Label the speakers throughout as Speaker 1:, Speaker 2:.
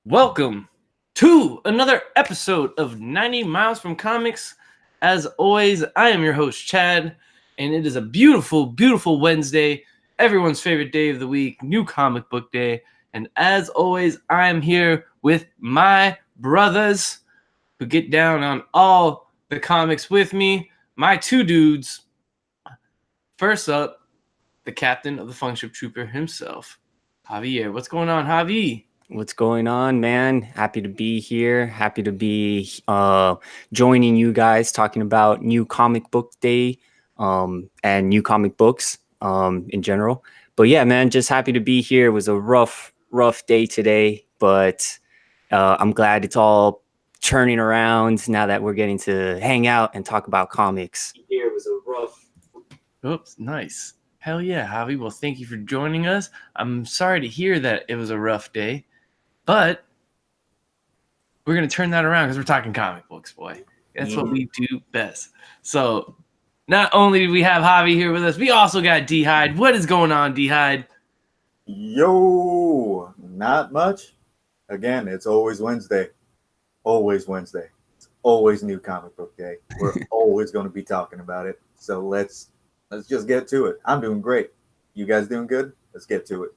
Speaker 1: Welcome to another episode of 90 Miles from Comics. As always, I am your host, Chad, and it is a beautiful, beautiful Wednesday, everyone's favorite day of the week, new comic book day. And as always, I am here with my brothers who get down on all the comics with me, my two dudes. First up, the captain of the Function Trooper himself, Javier. What's going on, Javi?
Speaker 2: What's going on, man? Happy to be here. Happy to be joining you guys talking about new comic book day and new comic books in general. But yeah, man, just happy to be here. It was a rough day today, but I'm glad it's all turning around now that we're getting to hang out and talk about comics.
Speaker 1: Here was a rough. Oops, nice. Hell yeah, Javi. Well, thank you for joining us. I'm sorry to hear that it was a rough day, but we're going to turn that around because we're talking comic books, boy. That's what we do best. So not only do we have Javi here with us, we also got D-Hide. What is going on, D-Hide?
Speaker 3: Yo, not much. Again, it's always Wednesday. Always Wednesday. It's always new comic book day. We're always going to be talking about it. So let's just get to it. I'm doing great. You guys doing good? Let's get to it.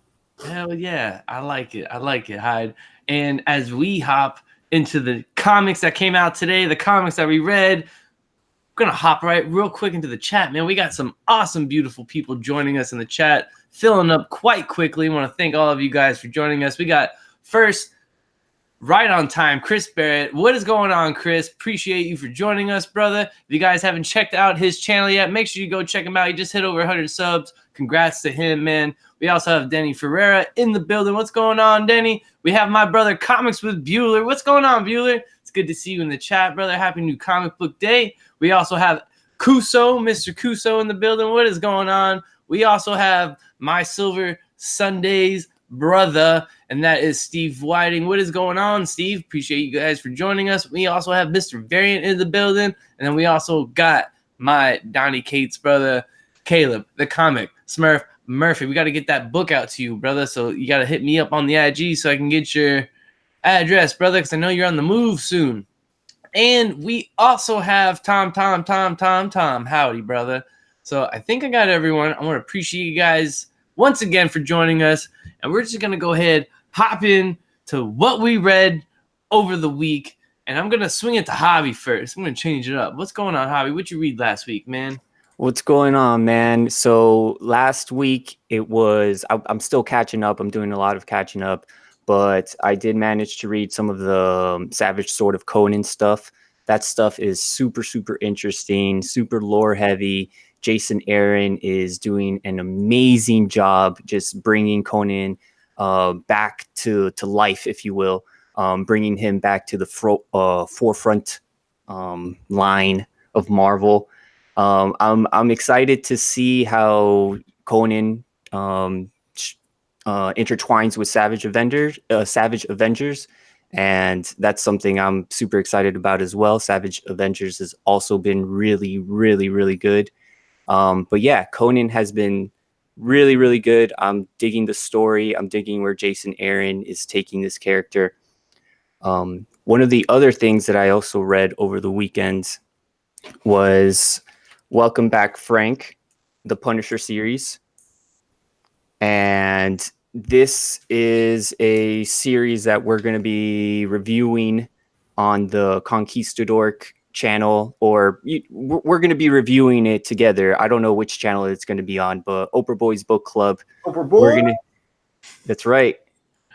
Speaker 1: Hell yeah. I like it, Hyde. And as we hop into the comics that came out today, the comics that we read, we're going to hop right real quick into the chat, man. We got some awesome, beautiful people joining us in the chat, filling up quite quickly. I want to thank all of you guys for joining us. We got first, right on time, Chris Barrett. What is going on, Chris? Appreciate you for joining us, brother. If you guys haven't checked out his channel yet, make sure you go check him out. He just hit over 100 subs. Congrats to him, man. We also have Denny Ferreira in the building. What's going on, Denny? We have my brother Comics with Bueller. What's going on, Bueller? It's good to see you in the chat, brother. Happy new comic book day. We also have Kuso, Mr. Kuso in the building. What is going on? We also have my Silver Sundays brother, and that is Steve Whiting. What is going on, Steve? Appreciate you guys for joining us. We also have Mr. Variant in the building, and then we also got my Donnie Cates brother, Caleb, the comic Smurf Murphy. We got to get that book out to you, brother, so you got to hit me up on the IG so I can get your address, brother, because I know you're on the move soon. And we also have Tom. Howdy, brother. So I think I got everyone. I want to appreciate you guys once again for joining us. And we're just going to go ahead, hop in to what we read over the week. And I'm going to swing it to Javi first. I'm going to change it up. What's going on, Javi? What'd you read last week, man?
Speaker 2: What's going on, man? So last week I'm still catching up. I'm doing a lot of catching up, but I did manage to read some of the Savage Sword of Conan stuff. That stuff is super, super interesting, super lore heavy. Jason Aaron is doing an amazing job just bringing Conan back to life, if you will, bringing him back to the forefront line of Marvel. I'm excited to see how Conan intertwines with Savage Avengers, and that's something I'm super excited about as well. Savage Avengers has also been really, really, really good. But yeah, Conan has been really, really good. I'm digging the story. I'm digging where Jason Aaron is taking this character. One of the other things that I also read over the weekend was Welcome Back, Frank, the Punisher series. And this is a series that we're going to be reviewing on the Conquistador channel, or we're going to be reviewing it together. I don't know which channel it's going to be on, but Oprah Boys Book Club.
Speaker 3: Oprah Boy?
Speaker 2: That's right.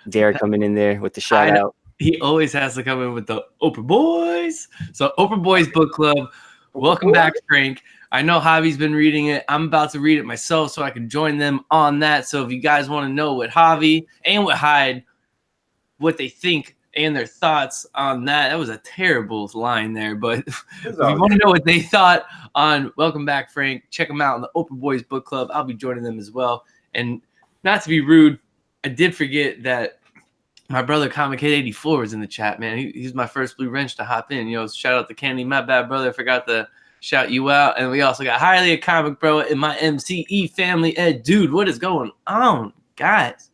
Speaker 2: Derek coming in there with the shout out.
Speaker 1: He always has to come in with the Oprah Boys. So Oprah Boys Book Club. Welcome back, Frank. I know Javi's been reading it. I'm about to read it myself so I can join them on that. So if you guys want to know what Javi and what Hyde, what they think and their thoughts on that was a terrible line there. But if you want to know what they thought on Welcome Back, Frank, check them out in the Oprah Boys Book Club. I'll be joining them as well. And not to be rude, I did forget that my brother Comic Kid 84 was in the chat, man. He's my first Blue Wrench to hop in. Shout out to Candy. My bad, brother. I forgot to shout you out. And we also got Highly a Comic Bro in my MCE family. Ed, dude, what is going on, guys?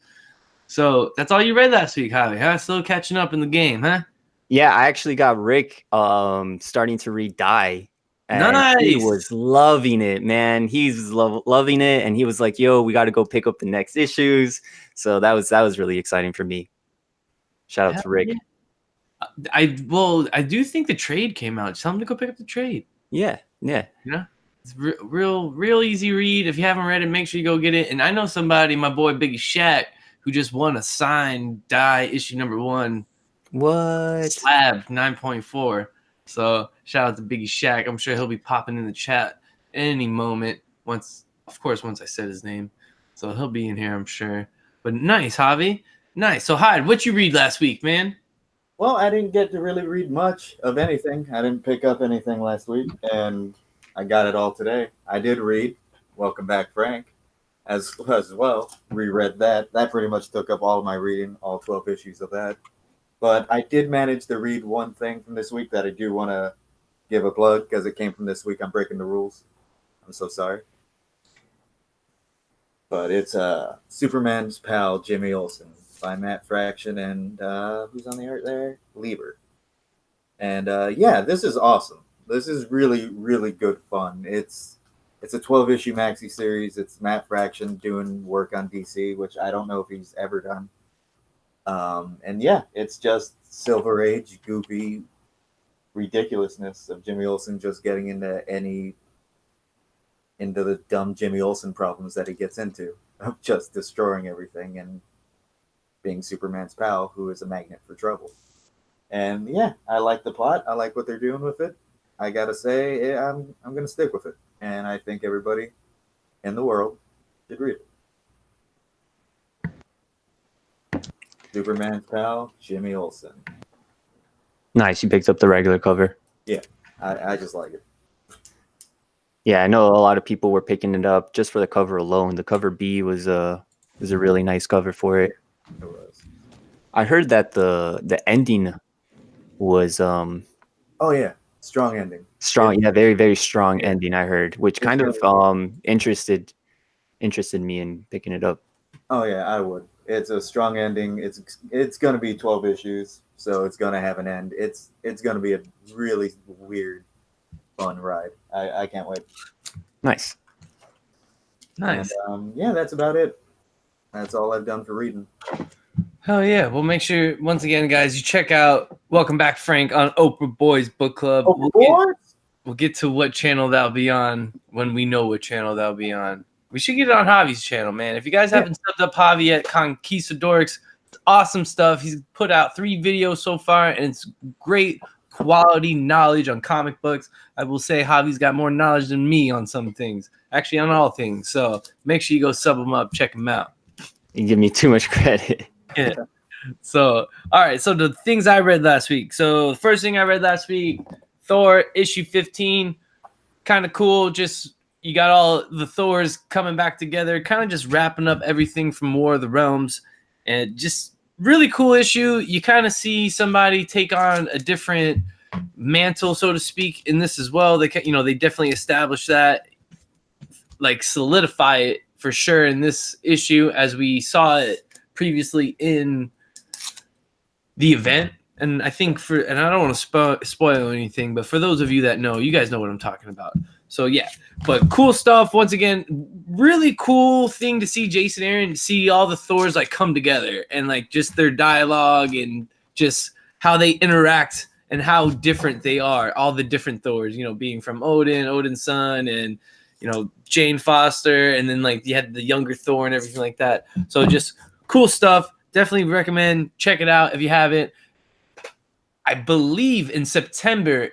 Speaker 1: So that's all you read last week, Javi, huh? Still catching up in the game, huh?
Speaker 2: Yeah, I actually got Rick starting to read Die. And he
Speaker 1: Nice.
Speaker 2: was loving it, man. He's loving it, and he was like, "Yo, we got to go pick up the next issues." So that was really exciting for me. Shout out to Rick.
Speaker 1: Yeah. I do think the trade came out. Tell him to go pick up the trade.
Speaker 2: Yeah.
Speaker 1: It's real easy read. If you haven't read it, make sure you go get it. And I know somebody, my boy Biggie Shaq, who just won a signed Die issue #1.
Speaker 2: What?
Speaker 1: Slab 9.4. So shout out to Biggie Shaq. I'm sure he'll be popping in the chat any moment. Once I said his name. So he'll be in here, I'm sure. But nice, Javi. Nice. So Hyde, what you read last week, man?
Speaker 3: Well, I didn't get to really read much of anything. I didn't pick up anything last week, and I got it all today. I did read Welcome Back, Frank, as well. Reread that. That pretty much took up all of my reading, all 12 issues of that. But I did manage to read one thing from this week that I do want to give a plug because it came from this week. I'm breaking the rules. I'm so sorry. But it's Superman's pal, Jimmy Olsen, by Matt Fraction and who's on the art there? Lieber. And yeah, this is awesome. This is really, really good fun. It's a 12-issue maxi series. It's Matt Fraction doing work on DC, which I don't know if he's ever done. And yeah, it's just Silver Age, goofy ridiculousness of Jimmy Olsen just getting into the dumb Jimmy Olsen problems that he gets into, of just destroying everything and being Superman's pal, who is a magnet for trouble. And yeah, I like the plot. I like what they're doing with it. I gotta say, I'm gonna stick with it, and I think everybody in the world should read it. Superman's pal, Jimmy Olsen.
Speaker 2: Nice. You picked up the regular cover.
Speaker 3: Yeah, I just like it.
Speaker 2: Yeah, I know a lot of people were picking it up just for the cover alone. The cover B was a really nice cover for it.
Speaker 3: It was.
Speaker 2: I heard that the ending was
Speaker 3: Oh yeah, strong ending.
Speaker 2: strong. Yeah, very very strong ending. I heard, which kind of interested me in picking it up.
Speaker 3: Oh yeah, I would. It's a strong ending. It's going to be 12 issues, so it's going to have an end. It's going to be a really weird, fun ride. I can't wait.
Speaker 2: Nice.
Speaker 1: Nice.
Speaker 3: And, yeah, that's about it. That's all I've done for reading.
Speaker 1: Hell yeah. Well, make sure, once again, guys, you check out Welcome Back, Frank on Oprah Boys Book Club. We'll get to what channel that'll be on when we know what channel that'll be on. We should get it on Javi's channel, man. If you guys haven't subbed up Javi at Conquistadorix, it's awesome stuff. He's put out 3 videos so far, and it's great quality knowledge on comic books. I will say Javi's got more knowledge than me on some things, actually on all things. So make sure you go sub him up, check him out.
Speaker 2: You give me too much credit.
Speaker 1: Yeah. So, all right. So the things I read last week. So the first thing I read last week, Thor issue 15, kind of cool. Just you got all the Thors coming back together, kind of just wrapping up everything from War of the Realms, and just really cool issue. You kind of see somebody take on a different mantle, so to speak, in this as well. They definitely established that, like solidify it for sure in this issue, as we saw it previously in the event. And I think and I don't want to spoil anything, but for those of you that know, you guys know what I'm talking about. So yeah, but cool stuff. Once again, really cool thing to see Jason Aaron, see all the Thors like come together and like just their dialogue and just how they interact and how different they are. All the different Thors, being from Odin's son, and Jane Foster, and then like you had the younger Thor and everything like that. So just cool stuff. Definitely recommend check it out if you haven't. I believe in September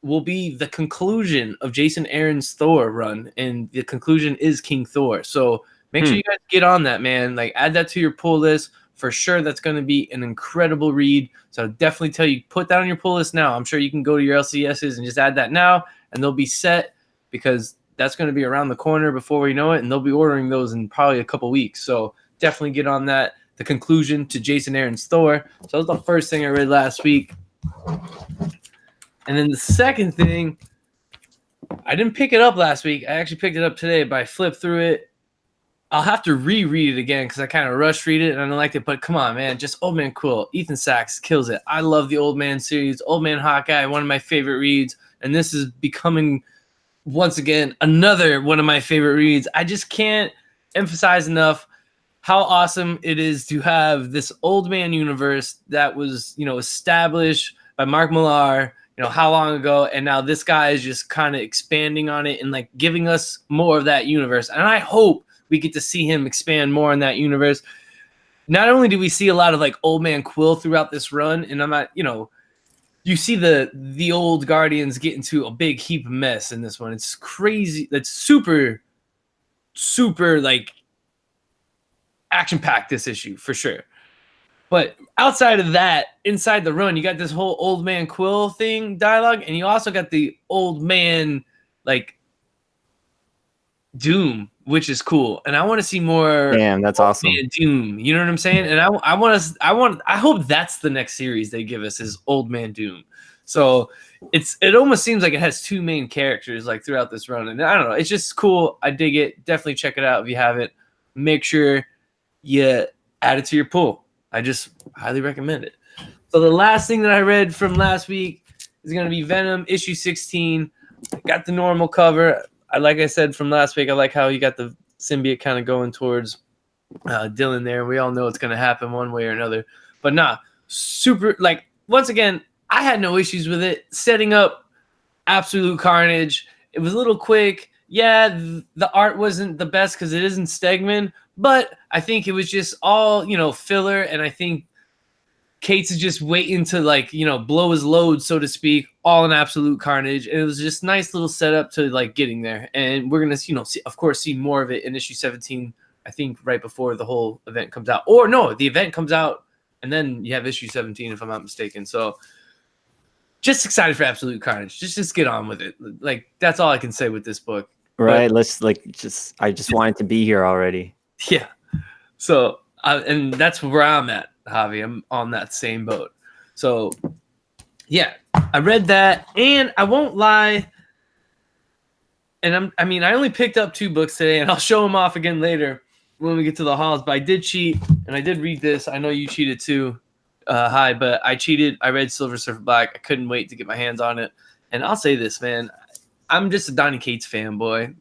Speaker 1: will be the conclusion of Jason Aaron's Thor run, and the conclusion is King Thor. So make sure you guys get on that, man. Like add that to your pull list for sure. That's going to be an incredible read. So I'll definitely tell you, put that on your pull list now. I'm sure you can go to your LCSs and just add that now, and they'll be set, because that's going to be around the corner before we know it, and they'll be ordering those in probably a couple weeks. So definitely get on that. The conclusion to Jason Aaron's Thor. So that was the first thing I read last week. And then the second thing, I didn't pick it up last week. I actually picked it up today, but I flipped through it. I'll have to reread it again because I kind of rush read it and I don't like it. But come on, man, just Old Man Quill. Ethan Sachs kills it. I love the Old Man series. Old Man Hawkeye, one of my favorite reads, and this is becoming once again another one of my favorite reads. I just can't emphasize enough how awesome it is to have this Old Man universe that was, established by Mark Millar, how long ago, and now this guy is just kind of expanding on it and like giving us more of that universe. And I hope we get to see him expand more in that universe. Not only do we see a lot of like Old Man Quill throughout this run, and I'm not, you see the old Guardians get into a big heap of mess in this one. It's crazy. That's super, super like action-packed this issue for sure. But outside of that, inside the run, you got this whole Old Man Quill thing dialogue, and you also got the Old Man like Doom, which is cool. And I want to see more.
Speaker 2: Damn, that's awesome.
Speaker 1: Man Doom, you know what I'm saying? And I hope that's the next series they give us is Old Man Doom. So it almost seems like it has two main characters like throughout this run, and I don't know, it's just cool. I dig it. Definitely check it out if you haven't. Make sure you add it to your pool. I just highly recommend it. So the last thing that I read from last week is going to be Venom issue 16. I got the normal cover. Like I said from last week, I like how you got the symbiote kind of going towards Dylan there. We all know it's going to happen one way or another. But super, like, once again, I had no issues with it. Setting up absolute carnage. It was a little quick. Yeah, the art wasn't the best because it isn't Stegman, but I think it was just all, filler. And I think Cates is just waiting to like, blow his load, so to speak, all in absolute carnage. And it was just nice little setup to like getting there. And we're going to, see more of it in issue 17, I think right before the whole event comes out. Or no, the event comes out and then you have issue 17, if I'm not mistaken. So just excited for absolute carnage. Just get on with it. Like, that's all I can say with this book.
Speaker 2: Right. But I just wanted to be here already.
Speaker 1: Yeah. So, and that's where I'm at, Javi. I'm on that same boat. So, yeah, I read that, and I won't lie. And I only picked up 2 books today, and I'll show them off again later when we get to the halls. But I did cheat, and I did read this. I know you cheated too, Hi, but I cheated. I read Silver Surfer Black. I couldn't wait to get my hands on it. And I'll say this, man. I'm just a Donny Cates fanboy.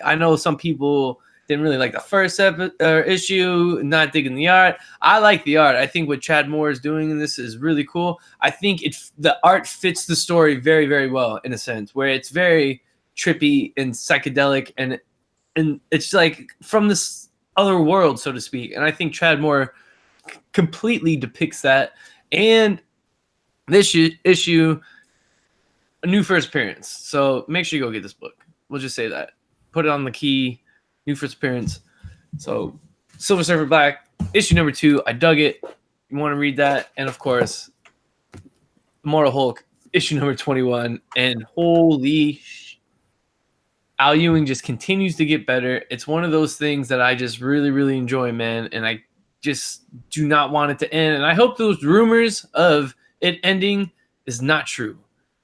Speaker 1: I know some people didn't really like the first issue, not digging the art. I like the art. I think what Chad Moore is doing in this is really cool. I think the art fits the story very, very well in a sense, where it's very trippy and psychedelic, and it's like from this other world, so to speak. And I think Chad Moore completely depicts that. And this issue, a new first appearance. So make sure you go get this book. We'll just say that. Put it on the key. New first appearance. So Silver Surfer Black, issue number 2. I dug it. You want to read that? And of course, Immortal Hulk, issue number 21. And holy Al Ewing just continues to get better. It's one of those things that I just really, really enjoy, man. And I just do not want it to end. And I hope those rumors of it ending is not true.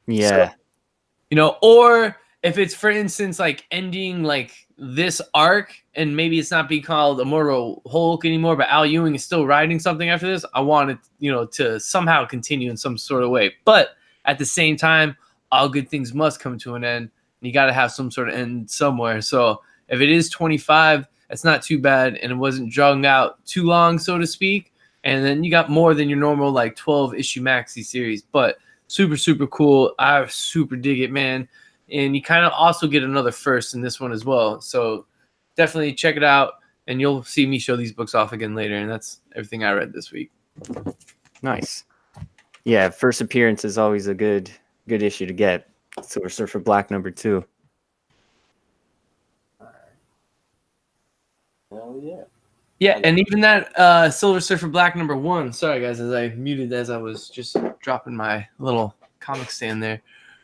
Speaker 2: Yeah.
Speaker 1: So, or if it's, for instance, like ending like this arc and maybe it's not being called Immortal Hulk anymore, but Al Ewing is still writing something after this, I want it, to somehow continue in some sort of way. But at the same time, all good things must come to an end. And you got to have some sort of end somewhere. So if it is 25, that's not too bad. And it wasn't dragged out too long, so to speak. And then you got more than your normal like 12 issue maxi series, but super, super cool. I super dig it, man. And you kind of also get another first in this one as well. So definitely check it out, and you'll see me show these books off again later. And that's everything I read this week.
Speaker 2: Nice. Yeah, first appearance is always a good issue to get. Silver Surfer Black number 2.
Speaker 3: Hell yeah.
Speaker 1: Yeah, and even that Silver Surfer Black number 1. Sorry, guys, as I muted as I was just dropping my little comic stand there.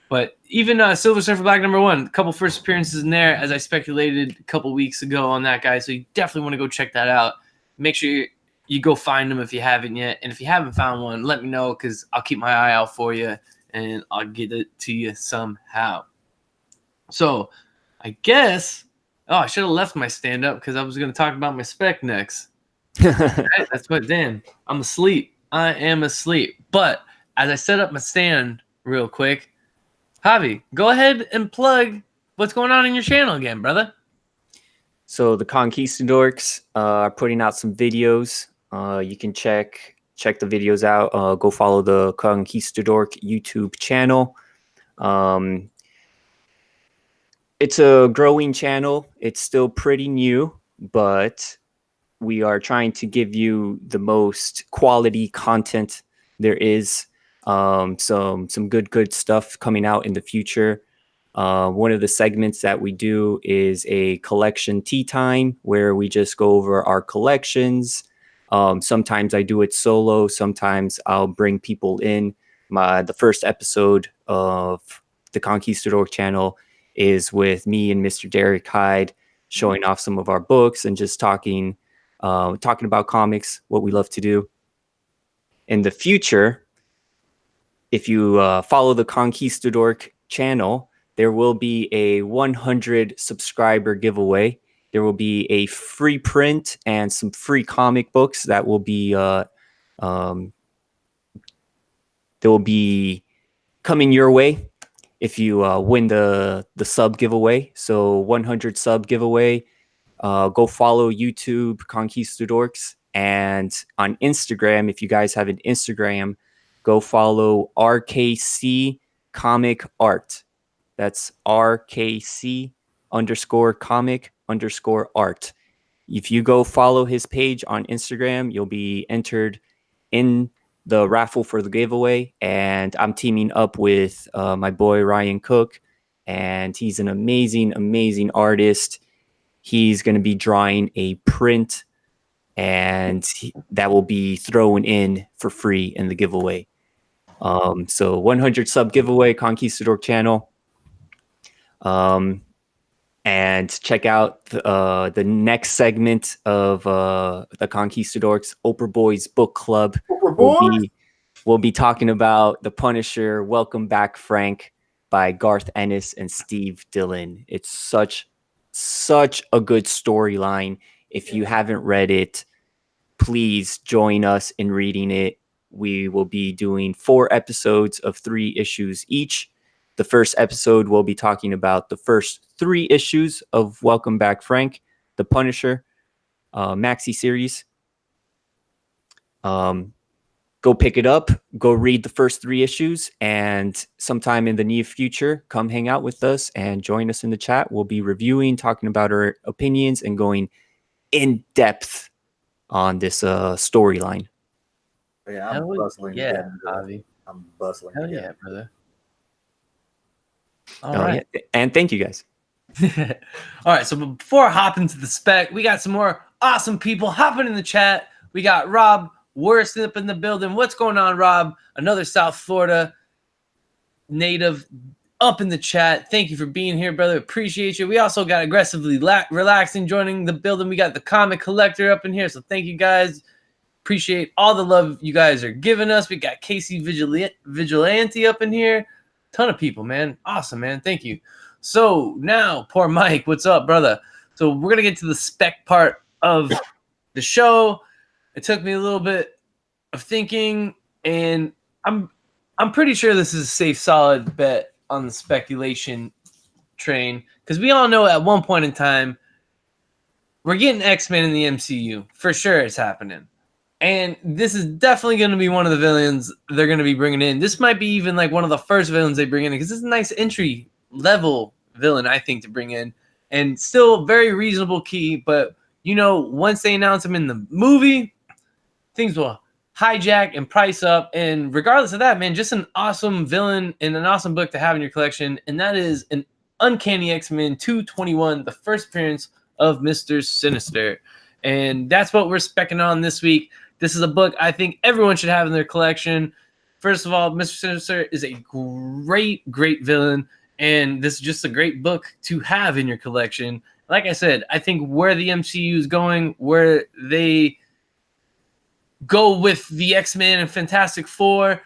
Speaker 1: But even Silver Surfer Black number 1, a couple first appearances in there, as I speculated a couple weeks ago on that guy. So you definitely want to go check that out. Make sure you go find them if you haven't yet. And if you haven't found one, let me know, because I'll keep my eye out for you, and I'll get it to you somehow. So I guess Oh, I should have left my stand up because I was going to talk about my spec next. Right, that's what. Damn, I'm asleep. I am asleep. But as I set up my stand real quick, Javi, go ahead and plug what's going on in your channel again, brother.
Speaker 2: So the Conquistadorks are putting out some videos. You can check the videos out. Go follow the Conquistadork YouTube channel. It's a growing channel. It's still pretty new, but we are trying to give you the most quality content there is. Some good stuff coming out in the future. One of the segments that we do is a collection tea time where we just go over our collections. Sometimes I do it solo. Sometimes I'll bring people in. The first episode of the Conquistador channel is with me and Mr. Derek Hyde, showing off some of our books and just talking about comics, what we love to do. In the future, if you follow the Conquistador channel, there will be a 100 subscriber giveaway. There will be a free print and some free comic books that will be coming your way if you win the sub giveaway. So 100 sub giveaway. Go follow YouTube Conquistadorks, and on Instagram, if you guys have an Instagram, go follow RKC Comic Art. That's RKC_comic_art. If you go follow his page on Instagram, you'll be entered in the raffle for the giveaway. And I'm teaming up with my boy Ryan Cook, and he's an amazing artist. He's going to be drawing a print, and that will be thrown in for free in the giveaway. So 100 sub giveaway, Conquistador channel. And check out the next segment of the Conquistadorks Oprah Boys Book Club. We'll be talking about The Punisher, Welcome Back, Frank, by Garth Ennis and Steve Dillon. It's such a good storyline. If you haven't read it, please join us in reading it. We will be doing 4 episodes of 3 issues each. The first episode, we'll be talking about the first 3 issues of Welcome Back, Frank, The Punisher maxi series. Go pick it up. Go read the first 3 issues, and sometime in the near future, come hang out with us and join us in the chat. We'll be reviewing, talking about our opinions, and going in depth on this storyline.
Speaker 3: Yeah, I'm bustling.
Speaker 1: Yeah, Javi.
Speaker 3: I'm bustling.
Speaker 1: Hell
Speaker 3: again.
Speaker 1: yeah, brother. All right.
Speaker 2: Yeah. And thank you guys.
Speaker 1: All right, so before I hop into the spec, we got some more awesome people hopping in the chat. We got Rob Worst up in the building. What's going on, Rob? Another South Florida native up in the chat. Thank you for being here, brother. Appreciate you. We also got Aggressively Relaxing joining the building. We got the Comic Collector up in here, so thank you guys. Appreciate all the love you guys are giving us. We got Casey Vigilante up in here. Ton of people, man. Awesome, man. Thank you. So now, poor Mike, what's up, brother? So we're gonna get to the spec part of the show. It took me a little bit of thinking, and I'm pretty sure this is a safe, solid bet on the speculation train, because we all know at one point in time we're getting X-Men in the MCU for sure. It's happening. And this is definitely going to be one of the villains they're going to be bringing in. This might be even like one of the first villains they bring in, because it's a nice entry level villain, I think, to bring in. And still very reasonable key. But, you know, once they announce him in the movie, things will hijack and price up. And regardless of that, man, just an awesome villain and an awesome book to have in your collection. And that is an Uncanny X-Men 221, the first appearance of Mr. Sinister. And that's what we're specking on this week. This is a book I think everyone should have in their collection. First of all, Mr. Sinister is a great villain, and this is just a great book to have in your collection. Like I said, I think where the MCU is going, where they go with the X-Men and Fantastic Four,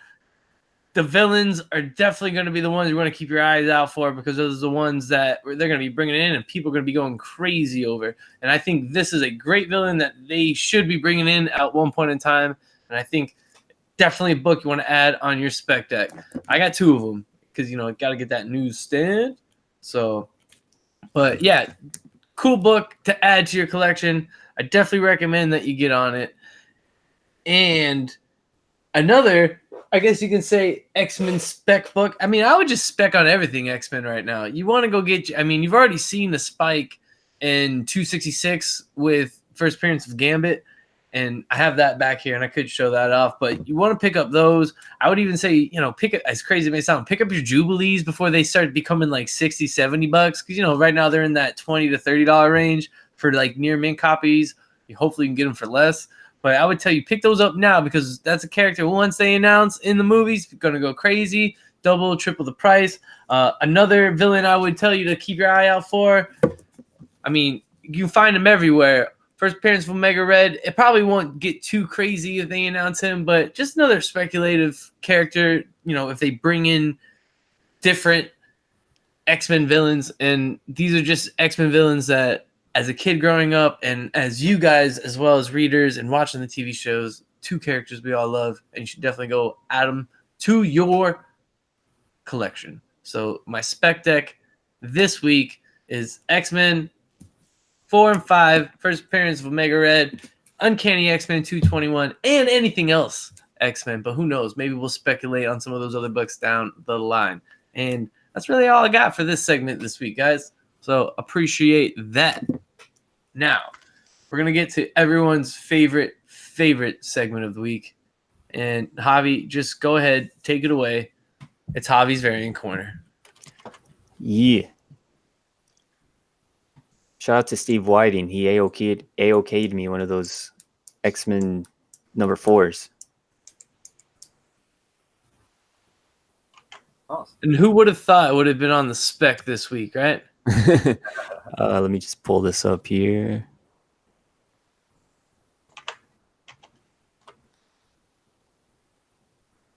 Speaker 1: the villains are definitely going to be the ones you want to keep your eyes out for, because those are the ones that they're going to be bringing in and people are going to be going crazy over. And I think this is a great villain that they should be bringing in at one point in time. And I think definitely a book you want to add on your spec deck. I got 2 of them because, got to get that newsstand. So, but yeah, cool book to add to your collection. I definitely recommend that you get on it. And another, I guess you can say, X-Men spec book. I mean, I would just spec on everything X-Men right now. You want to go get, you've already seen the Spike in 266 with first appearance of Gambit, and I have that back here, and I could show that off, but you want to pick up those. I would even say, pick it, as crazy as it may sound, pick up your Jubilees before they start becoming like $60, $70, because, right now they're in that $20 to $30 range for like near mint copies. Hopefully you can get them for less. But I would tell you, pick those up now, because that's a character once they announce in the movies, going to go crazy, double, triple the price. Another villain I would tell you to keep your eye out for. You can find him everywhere. First appearance of Omega Red. It probably won't get too crazy if they announce him, but just another speculative character. If they bring in different X-Men villains, and these are just X-Men villains that, as a kid growing up, and as you guys, as well as readers and watching the TV shows, 2 characters we all love, and you should definitely go add them to your collection. So my spec deck this week is X-Men 4 and 5, first appearance of Omega Red, Uncanny X-Men 221, and anything else X-Men. But who knows? Maybe we'll speculate on some of those other books down the line. And that's really all I got for this segment this week, guys. So appreciate that. Now, we're going to get to everyone's favorite segment of the week. And Javi, just go ahead, take it away. It's Javi's Variant Corner.
Speaker 2: Yeah. Shout out to Steve Whiting. He AOK'd me one of those X-Men number 4s.
Speaker 3: Awesome.
Speaker 1: And who would have thought it would have been on the spec this week, right?
Speaker 2: Let me just pull this up here.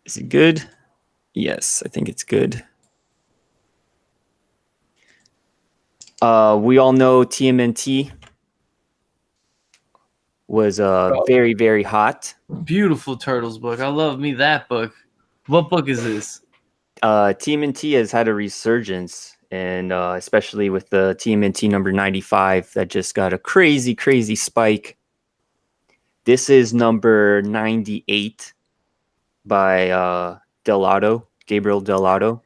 Speaker 2: Is it good? Yes, I think it's good. We all know TMNT was very, very hot.
Speaker 1: Beautiful Turtles book. I love me that book. What book is this?
Speaker 2: TMNT has had a resurgence, and especially with the TMNT number 95 that just got a crazy, crazy spike. This is number 98 by Gabriel Dell'Otto.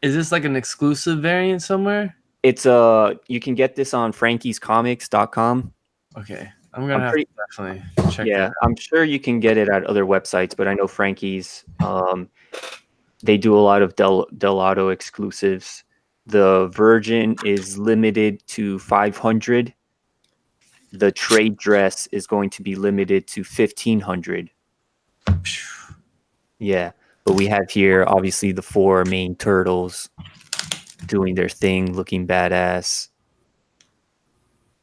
Speaker 1: Is this like an exclusive variant somewhere?
Speaker 2: It's you can get this on frankiescomics.com.
Speaker 1: Okay. I'm gonna have to definitely check that out.
Speaker 2: I'm sure you can get it at other websites, but I know Frankie's they do a lot of Dell'Otto exclusives. The Virgin is limited to 500. The trade dress is going to be limited to 1,500. Yeah, but we have here obviously the 4 main turtles doing their thing, looking badass.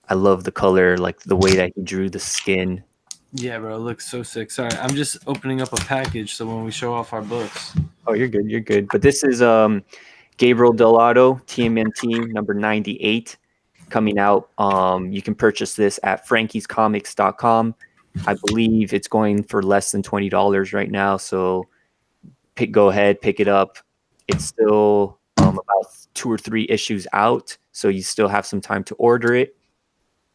Speaker 2: I love the color, like the way that he drew the skin.
Speaker 1: Yeah, bro, it looks so sick. Sorry, I'm just opening up a package so when we show off our books.
Speaker 2: Oh, you're good. You're good. But this is Gabriel Dell'Otto, TMNT number 98, coming out. You can purchase this at frankiescomics.com. I believe it's going for less than $20 right now. So go ahead, pick it up. It's still about 2 or 3 issues out, so you still have some time to order it.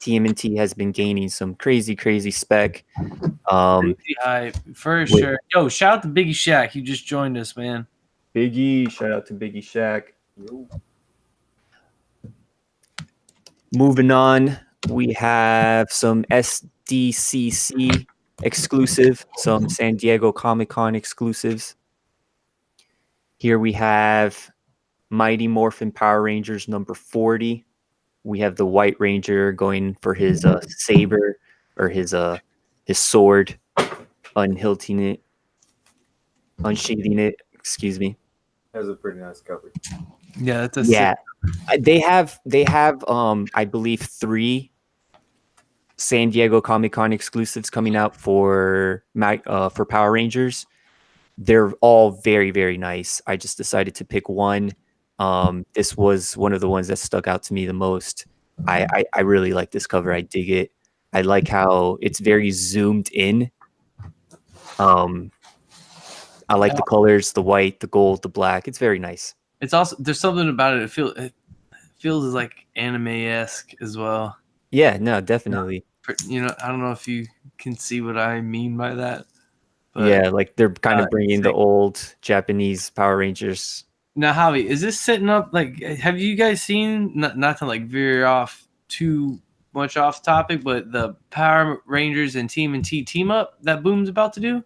Speaker 2: TMNT has been gaining some crazy, crazy spec.
Speaker 1: Crazy hype, for sure. Yo, shout out to Biggie Shaq. He just joined us, man.
Speaker 2: Biggie, shout out to Biggie Shaq. Moving on, we have some SDCC exclusive, some San Diego Comic-Con exclusives. Here we have Mighty Morphin Power Rangers number 40. We have the White Ranger going for his saber, or his sword, unsheathing it. Excuse me.
Speaker 3: That was a pretty nice cover.
Speaker 1: Yeah, that's a
Speaker 2: sick. They have I believe 3 San Diego Comic-Con exclusives coming out for Power Rangers. they're all very, very nice. I just decided to pick one. This was one of the ones that stuck out to me the most. I really like this cover. I dig it. I like how it's very zoomed in. I like the colors, the white, the gold, the black. It's very nice.
Speaker 1: It's also, there's something about it. It feels like anime-esque as well.
Speaker 2: Yeah, no, definitely.
Speaker 1: You know, I don't know if you can see what I mean by that. But,
Speaker 2: yeah, like they're kind of bringing the
Speaker 1: sick.
Speaker 2: old Japanese Power Rangers.
Speaker 1: Now, Javi, is this setting up, like, have you guys seen, not to like veer off too much off topic, but the Power Rangers and TMNT team up that Boom's about to do?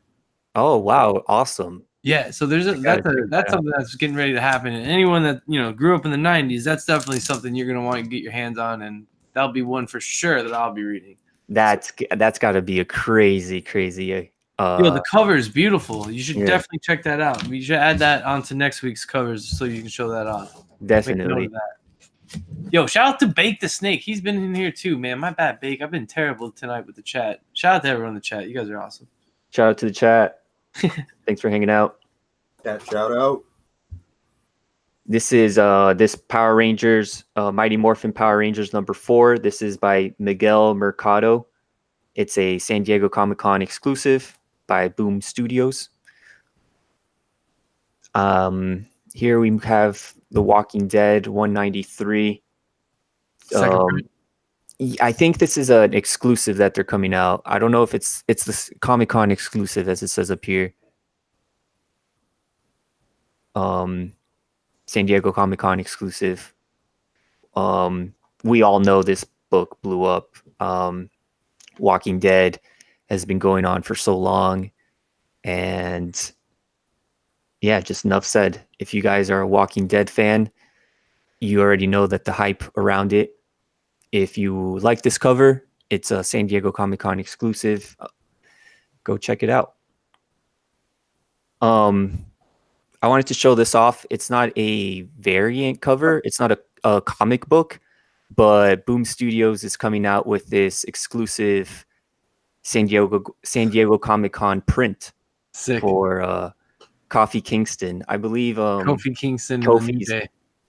Speaker 2: Oh, wow, awesome.
Speaker 1: Yeah, so there's
Speaker 2: gotta check that
Speaker 1: that's
Speaker 2: out.
Speaker 1: something that's getting ready to happen. And anyone that, you know, grew up in the 90s, that's definitely something you're going to want to get your hands on, and that'll be one for sure that I'll be reading.
Speaker 2: That's got to be a crazy.
Speaker 1: Yo, the cover is beautiful. You should
Speaker 2: yeah.
Speaker 1: definitely check that out. We should add that onto next week's covers so you can show that off.
Speaker 2: Definitely.
Speaker 1: That. Yo, shout out to Bake the Snake. He's been in here too, man. My bad, Bake. I've been terrible tonight with the chat. Shout out to everyone in the chat. You guys are awesome.
Speaker 2: Shout out to the chat. Thanks for hanging out.
Speaker 3: That shout out.
Speaker 2: This is this Power Rangers, Mighty Morphin Power Rangers #4. This is by Miguel Mercado. It's a San Diego Comic-Con exclusive by Boom Studios. Here we have The Walking Dead 193. I think this is an exclusive that they're coming out. I don't know if it's the Comic-Con exclusive as it says up here. San Diego Comic-Con exclusive. We all know this book blew up. Walking Dead has been going on for so long, and yeah, just enough said. If you guys are a Walking Dead fan, you already know that the hype around it. If you like this cover, it's a San Diego Comic-Con exclusive. Go check it out. I wanted to show this off. It's not a variant cover. It's not a comic book, but Boom Studios is coming out with this exclusive San Diego Comic-Con print.
Speaker 1: Sick.
Speaker 2: For Kofi Kingston. I believe
Speaker 1: Kofi Kingston.
Speaker 2: Kofi's,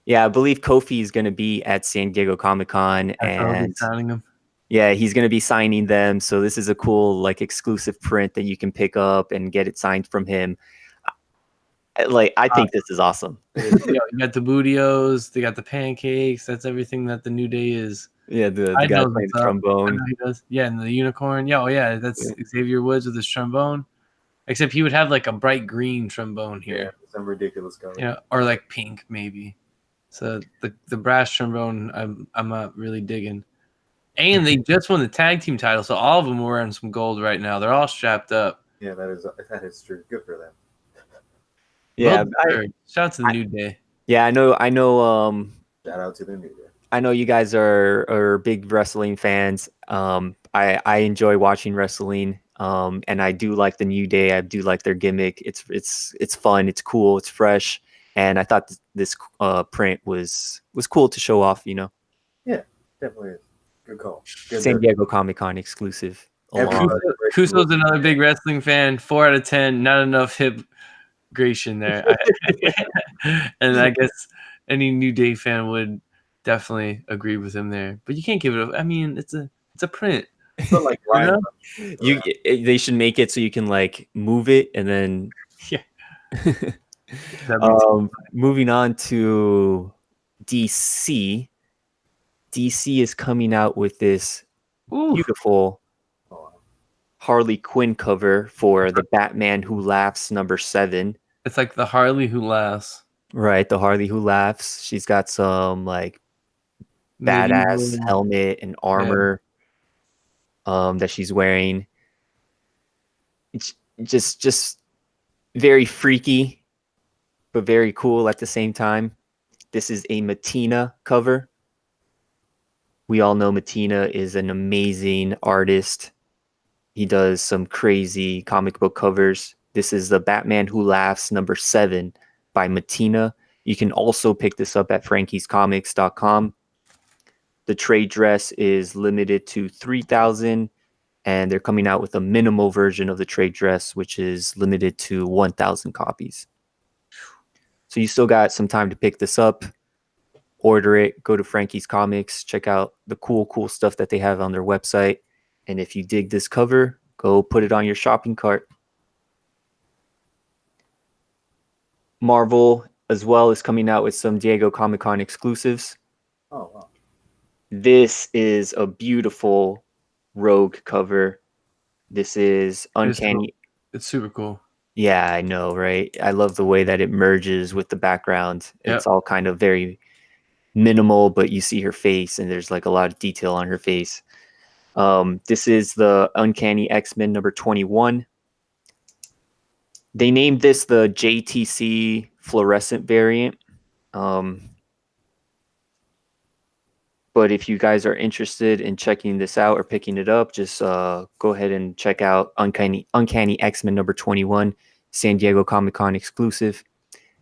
Speaker 2: yeah, I believe Kofi is going to be at San Diego Comic-Con, and
Speaker 1: signing them.
Speaker 2: Yeah, he's going to be signing them. So this is a cool like exclusive print that you can pick up and get it signed from him. Like, I think this is awesome.
Speaker 1: You got the Bootios, they got the pancakes. That's everything that the New Day is.
Speaker 2: Yeah, the guy playing the trombone.
Speaker 1: He does. Yeah, and the unicorn. Yeah, yeah, that's Xavier Woods with his trombone. Except he would have like a bright green trombone here.
Speaker 3: Yeah, some ridiculous color.
Speaker 1: Yeah, or like pink maybe. So the brass trombone, I'm not really digging. And they just won the tag team title, so all of them are wearing some gold right now. They're all strapped up.
Speaker 3: Yeah, that is true. Good for them.
Speaker 2: Yeah,
Speaker 1: shout out to the New Day.
Speaker 2: Yeah, I know.
Speaker 3: Shout out to the New Day.
Speaker 2: I know you guys are big wrestling fans. I enjoy watching wrestling. And I do like the New Day. I do like their gimmick. It's fun. It's cool. It's fresh. And I thought this print was cool to show off. You know.
Speaker 3: Yeah, definitely is. Good call. Good
Speaker 2: San Diego Comic-Con exclusive.
Speaker 1: Kuso's another big wrestling fan. 4 out of 10. Not enough hip-gration there. And I guess any New Day fan would definitely agree with him there. But you can't give it. I mean, it's a print.
Speaker 3: But like Ryan,
Speaker 2: they should make it so you can like move it and then moving on to DC. DC is coming out with this beautiful Harley Quinn cover for the Batman Who Laughs #7.
Speaker 1: It's like the Harley Who Laughs.
Speaker 2: Right, the Harley Who Laughs. She's got some like badass helmet and armor. That she's wearing. It's just very freaky, but very cool at the same time. This is a Matina cover. We all know Matina is an amazing artist. He does some crazy comic book covers. This is the Batman Who Laughs #7 by Matina. You can also pick this up at frankiescomics.com. The trade dress is limited to 3,000. and they're coming out with a minimal version of the trade dress, which is limited to 1,000 copies. So you still got some time to pick this up, order it, go to Frankie's Comics, check out the cool stuff that they have on their website. And if you dig this cover, go put it on your shopping cart. Marvel as well is coming out with some Diego Comic-Con exclusives.
Speaker 3: Oh, wow.
Speaker 2: This is a beautiful Rogue cover. This is Uncanny.
Speaker 1: It's super cool.
Speaker 2: Yeah, I know, right? I love the way that it merges with the background.
Speaker 1: Yep.
Speaker 2: It's all kind of very minimal, but you see her face and there's like a lot of detail on her face. This is the Uncanny X-Men number 21. They named this the JTC fluorescent variant. But if you guys are interested in checking this out or picking it up, just go ahead and check out Uncanny X-Men number 21, San Diego Comic-Con exclusive.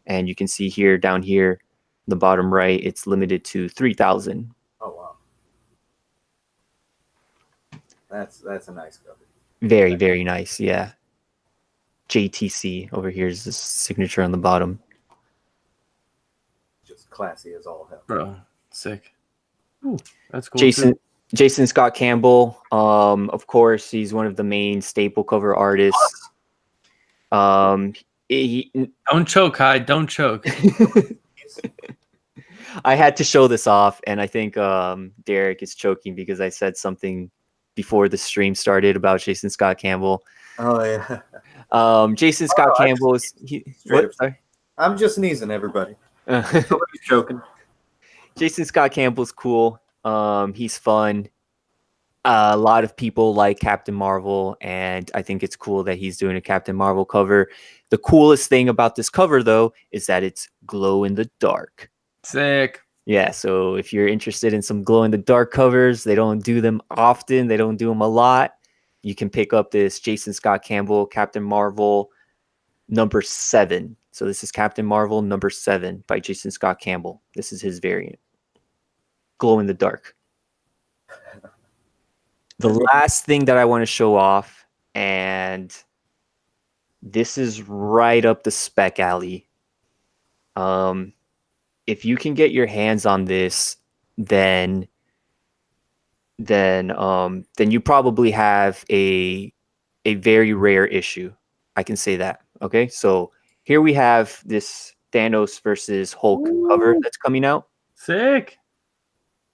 Speaker 2: And you can see here, down here, the bottom right, it's limited to 3,000.
Speaker 3: Oh, wow. That's a nice cover.
Speaker 2: Very, very nice. Yeah. JTC over here is the signature on the bottom.
Speaker 3: Just classy as all hell.
Speaker 1: Bro, sick. Ooh, that's cool.
Speaker 2: Jason Scott Campbell. Of course, he's one of the main staple cover artists.
Speaker 1: Don't choke, Hyde. Don't choke.
Speaker 2: I had to show this off, and I think Derek is choking because I said something before the stream started about Jason Scott Campbell.
Speaker 3: Oh, yeah.
Speaker 2: Jason Scott Campbell is... What? Sorry?
Speaker 3: I'm just sneezing, everybody. Nobody's choking.
Speaker 2: Jason Scott Campbell's cool. He's fun. A lot of people like Captain Marvel, and I think it's cool that he's doing a Captain Marvel cover. The coolest thing about this cover, though, is that it's glow in the dark.
Speaker 1: Sick.
Speaker 2: Yeah, so if you're interested in some glow in the dark covers, they don't do them often. They don't do them a lot. You can pick up this Jason Scott Campbell Captain Marvel number 7. So this is Captain Marvel number 7 by Jason Scott Campbell. This is his variant. Glow in the dark. The last thing that I want to show off, and this is right up the Spec alley. If you can get your hands on this, then you probably have a very rare issue. I can say that. Okay, so here we have this Thanos versus Hulk cover that's coming out.
Speaker 1: Sick.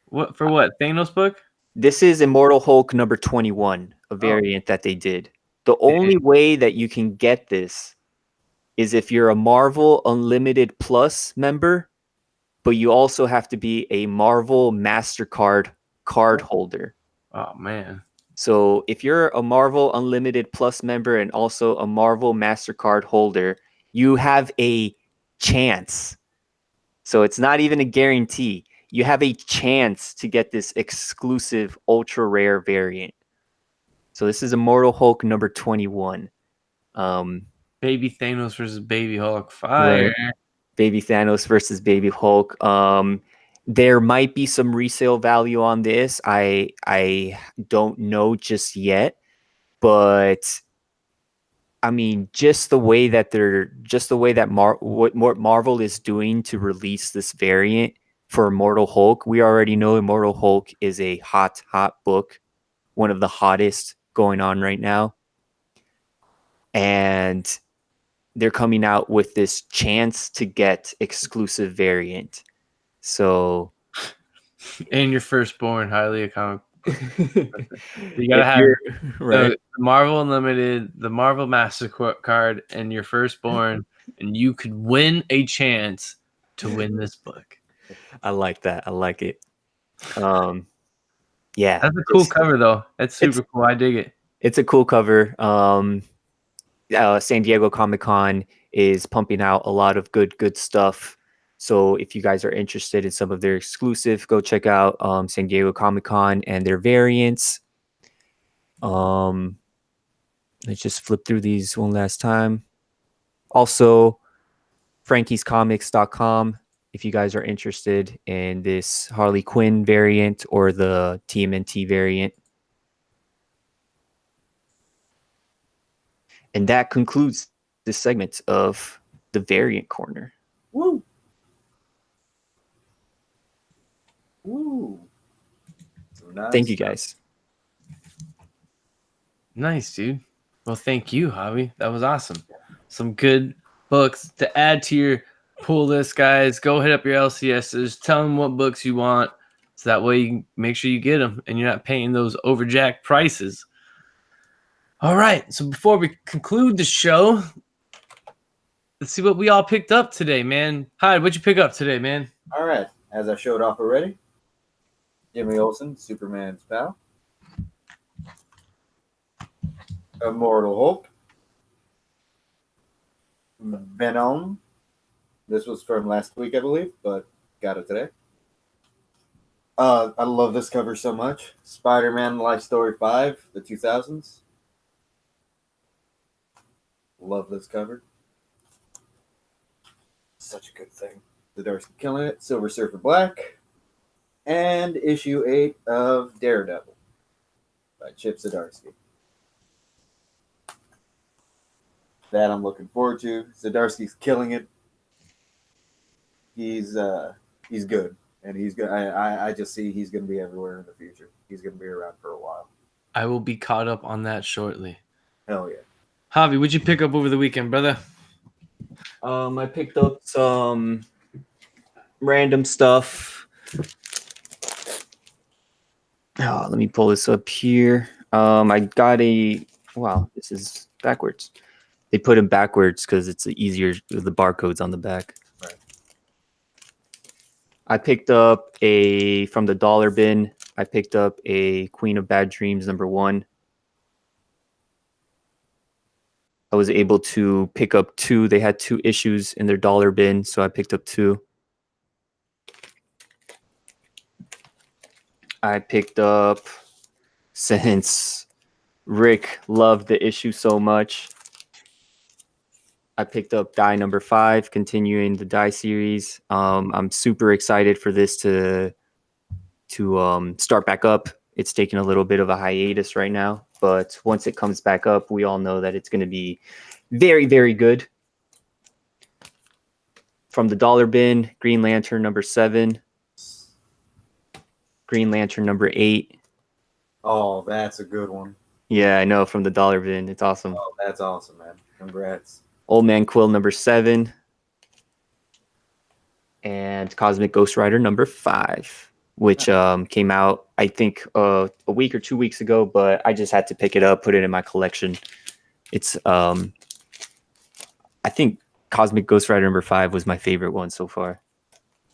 Speaker 1: What for? What Thanos book?
Speaker 2: This is Immortal Hulk number 21, a variant that they did. The only way that you can get this is if you're a Marvel Unlimited Plus member, but you also have to be a Marvel MasterCard card holder.
Speaker 1: Oh, man.
Speaker 2: So if you're a Marvel Unlimited Plus member and also a Marvel MasterCard holder, you have a chance. So it's not even a guarantee. You have a chance to get this exclusive ultra rare variant. So this is Immortal Hulk number 21.
Speaker 1: Baby Thanos versus Baby Hulk. Fire.
Speaker 2: Right. Baby Thanos versus Baby Hulk. There might be some resale value on this. I don't know just yet, but I mean, just the way that what Marvel is doing to release this variant for Immortal Hulk, we already know Immortal Hulk is a hot book, one of the hottest going on right now. And they're coming out with this chance to get exclusive variant. So,
Speaker 1: and your firstborn, highly a comic. You gotta have the Marvel Unlimited, the Marvel MasterCard, and your firstborn, and you could win a chance to win this book.
Speaker 2: I like that. I like it. Yeah,
Speaker 1: that's a cool cover, though. That's super cool. I dig it.
Speaker 2: It's a cool cover. San Diego Comic-Con is pumping out a lot of good stuff. So if you guys are interested in some of their exclusive, go check out San Diego Comic-Con and their variants. Let's just flip through these one last time. Also, frankiescomics.com if you guys are interested in this Harley Quinn variant or the TMNT variant. And that concludes this segment of the Variant Corner.
Speaker 3: Woo! Woo! Nice.
Speaker 2: Thank you, guys.
Speaker 1: Nice, dude. Well, thank you, Javi. That was awesome. Some good books to add to your pull list, guys. Go hit up your LCSs. Tell them what books you want, so that way you can make sure you get them and you're not paying those overjacked prices. All right. So before we conclude the show, let's see what we all picked up today, man. Hyde, what'd you pick up today, man?
Speaker 3: All right. As I showed off already, Jimmy Olsen, Superman's pal. Immortal Hulk. Venom. This was from last week, I believe, but got it today. I love this cover so much. Spider-Man Life Story 5, the 2000s. Love this cover. Such a good thing. Zdarsky killing it. Silver Surfer Black. And issue 8 of Daredevil by Chip Zdarsky. That I'm looking forward to. Zdarsky's killing it. He's good. And he's good. I just see he's going to be everywhere in the future. He's going to be around for a while.
Speaker 1: I will be caught up on that shortly.
Speaker 3: Hell yeah.
Speaker 1: Javi, what'd you pick up over the weekend, brother?
Speaker 2: I picked up some random stuff. Oh, let me pull this up here. I got wow, this is backwards. They put them backwards because it's easier with the barcodes on the back.
Speaker 3: Right.
Speaker 2: I picked up from the dollar bin. I picked up a Queen of Bad Dreams #1. I was able to pick up 2. They had 2 issues in their dollar bin, so I picked up 2. I picked up, since Rick loved the issue so much, I picked up Die #5, continuing the Die series. I'm super excited for this to start back up. It's taking a little bit of a hiatus right now, but once it comes back up, we all know that it's going to be very, very good. From the dollar bin, Green Lantern #7, Green Lantern #8.
Speaker 3: Oh, that's a good one.
Speaker 2: Yeah, I know, from the dollar bin. It's awesome.
Speaker 3: Oh, that's awesome, man. Congrats.
Speaker 2: Old Man Quill #7. And Cosmic Ghost Rider #5, which came out, I think, a week or 2 weeks ago, but I just had to pick it up, put it in my collection. It's, I think Cosmic Ghost Rider #5 was my favorite one so far.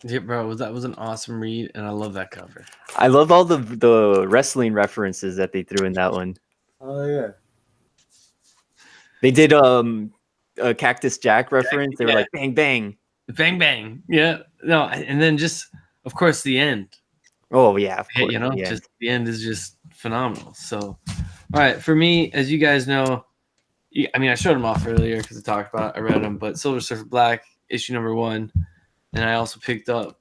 Speaker 1: Yeah, bro, that was an awesome read, and I love that cover.
Speaker 2: I love all the wrestling references that they threw in that one.
Speaker 3: Oh, yeah.
Speaker 2: They did a Cactus Jack reference. They were like, bang, bang.
Speaker 1: Bang, bang. Yeah. No, and then just, of course, the end.
Speaker 2: Oh, yeah, of course.
Speaker 1: You know,
Speaker 2: yeah.
Speaker 1: just the end is just phenomenal. So, all right, for me, as you guys know, I mean, I showed them off earlier because I talked about it, I read them, but Silver Surfer Black, issue #1, and I also picked up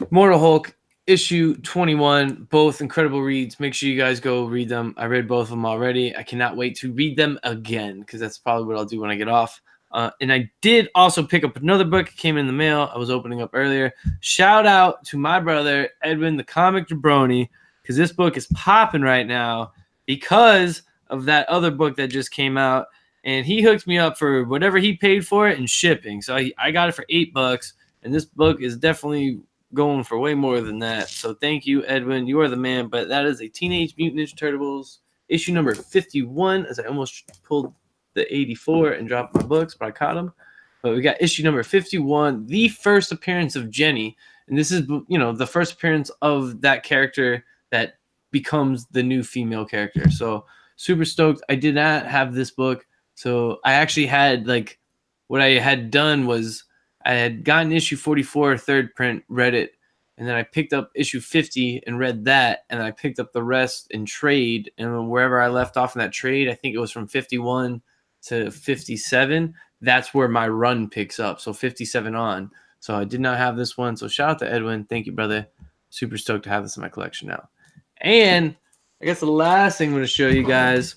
Speaker 1: Mortal Hulk, issue 21, both incredible reads. Make sure you guys go read them. I read both of them already. I cannot wait to read them again because that's probably what I'll do when I get off. And I did also pick up another book. It came in the mail. I was opening up earlier. Shout out to my brother, Edwin, the comic jabroni, because this book is popping right now because of that other book that just came out. And he hooked me up for whatever he paid for it and shipping. So I got it for $8. And this book is definitely going for way more than that. So thank you, Edwin. You are the man. But that is a Teenage Mutant Ninja Turtles issue #51, as I almost pulled the 84 and dropped my books, but I caught them. But we got issue #51, the first appearance of Jenny. And this is, you know, the first appearance of that character that becomes the new female character. So super stoked. I did not have this book. So I actually had, like, what I had done was I had gotten issue 44, third print, read it, and then I picked up issue 50 and read that, and I picked up the rest in trade. And wherever I left off in that trade, I think it was from 51 to 57. That's where my run picks up. So 57 on. So I did not have this one. So shout out to Edwin. Thank you, brother. Super stoked to have this in my collection now. And I guess the last thing I'm going to show you guys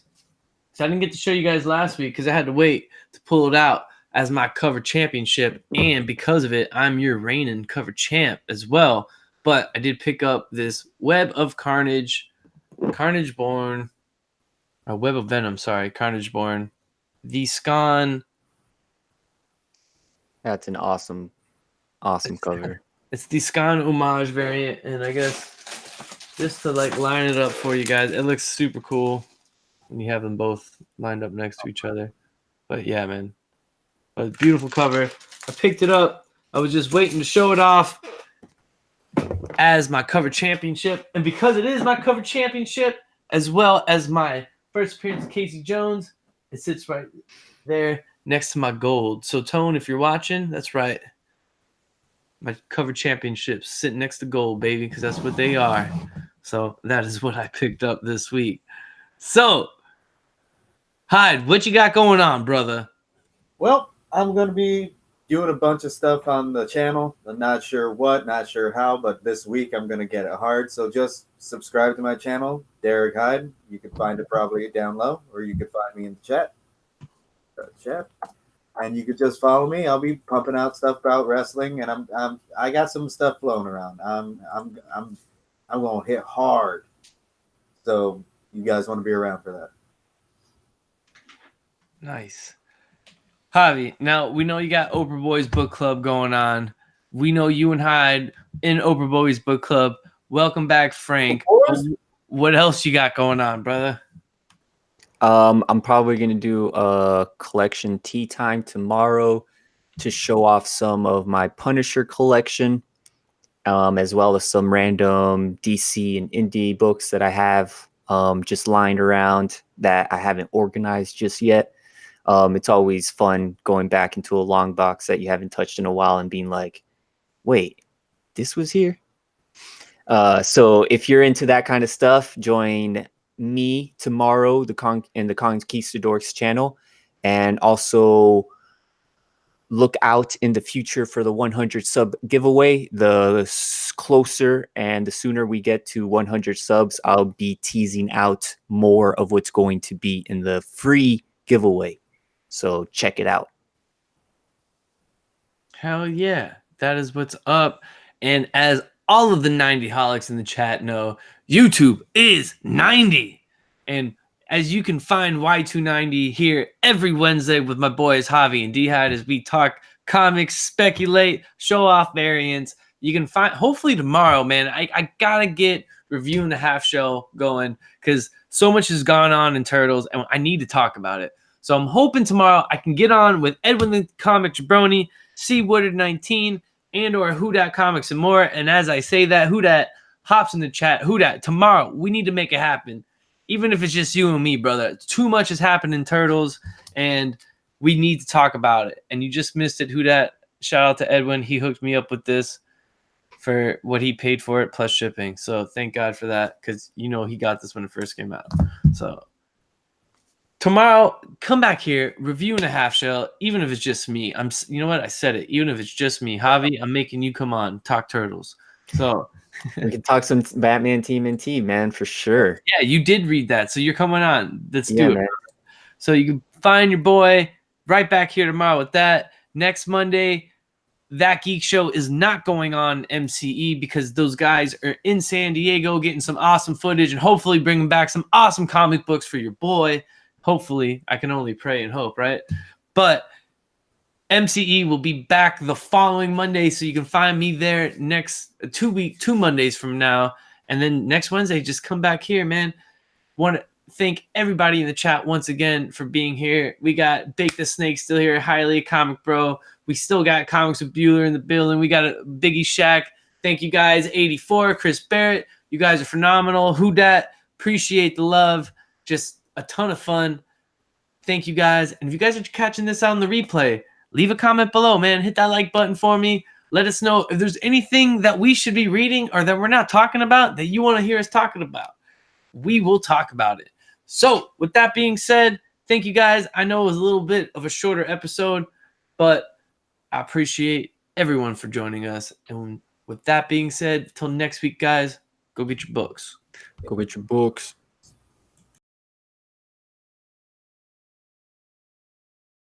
Speaker 1: So I didn't get to show you guys last week because I had to wait to pull it out as my cover championship. And because of it, I'm your reigning cover champ as well. But I did pick up this Web of Carnage, Carnage Born, Web of Venom, sorry, Carnage Born, the Scan.
Speaker 2: That's an awesome cover.
Speaker 1: It's the Scan homage variant, and I guess just to like line it up for you guys, it looks super cool when you have them both lined up next to each other. But yeah, man, a beautiful cover. I picked it up. I was just waiting to show it off as my cover championship, and because it is my cover championship as well as my first appearance of Casey Jones, it sits right there next to my gold. So Tone, if you're watching, that's right. My cover championships sitting next to gold, baby, because that's what they are. So that is what I picked up this week. So, Hyde, what you got going on, brother?
Speaker 3: Well, I'm going to be doing a bunch of stuff on the channel. I'm not sure what, not sure how, but this week I'm going to get it hard. So just subscribe to my channel, Derek Hyde. You can find it probably down low, or you can find me in the chat. And you could just follow me. I'll be pumping out stuff about wrestling, and I got some stuff flowing around. I'm going to hit hard. So you guys want to be around for that.
Speaker 1: Nice. Javi, now we know you got Oprah Boys Book Club going on. We know you and Hyde in Oprah Boys Book Club. Welcome back, Frank. What else you got going on, brother?
Speaker 2: I'm probably going to do a collection tea time tomorrow to show off some of my Punisher collection, as well as some random DC and indie books that I have just lying around that I haven't organized just yet. It's always fun going back into a long box that you haven't touched in a while and being like, wait, this was here? So if you're into that kind of stuff, join me tomorrow in the Conquistadors channel, and also look out in the future for the 100 sub giveaway. The closer and the sooner we get to 100 subs, I'll be teasing out more of what's going to be in the free giveaway, so check it out.
Speaker 1: Hell yeah, that is what's up. And as all of the 90holics in the chat know, YouTube is 90. And as you can find Y290 here every Wednesday with my boys Javi and D-Hyde as we talk comics, speculate, show off variants. You can find, hopefully tomorrow, man, I gotta get Reviewing the Half Show going because so much has gone on in Turtles and I need to talk about it. So I'm hoping tomorrow I can get on with Edwin the Comic Jabroni, C. Woodard 19, and or Who Dat Comics and more. And as I say that, Who Dat hops in the chat. Who Dat, tomorrow we need to make it happen. Even if it's just you and me, brother. Too much has happened in Turtles, and we need to talk about it. And you just missed it, Who Dat. Shout out to Edwin. He hooked me up with this for what he paid for it plus shipping. So thank God for that, because you know he got this when it first came out. So tomorrow, come back here, Reviewing a Half Shell, even if it's just me. You know what? I said it. Even if it's just me. Javi, I'm making you come on, talk Turtles. So
Speaker 2: we can talk some Batman TMNT, man, for sure.
Speaker 1: Yeah, you did read that, so you're coming on. Let's do it.
Speaker 2: Man.
Speaker 1: So you can find your boy right back here tomorrow with that. Next Monday, That Geek Show is not going on MCE because those guys are in San Diego getting some awesome footage and hopefully bringing back some awesome comic books for your boy. Hopefully, I can only pray and hope, right? But MCE will be back the following Monday, so you can find me there next 2 Mondays from now. And then next Wednesday, just come back here, man. Want to thank everybody in the chat once again for being here. We got Bake the Snake still here, Highly Comic Bro. We still got Comics with Bueller in the building. We got a Biggie Shack. Thank you guys. 84, Chris Barrett. You guys are phenomenal. Who Dat? Appreciate the love. Just a ton of fun. Thank you guys. And if you guys are catching this on the replay, leave a comment below, man. Hit that like button for me. Let us know if there's anything that we should be reading or that we're not talking about that you want to hear us talking about. We will talk about it. So with that being said, thank you guys. I know it was a little bit of a shorter episode, but I appreciate everyone for joining us. And with that being said, till next week, guys, go get your books.
Speaker 2: Go get your books.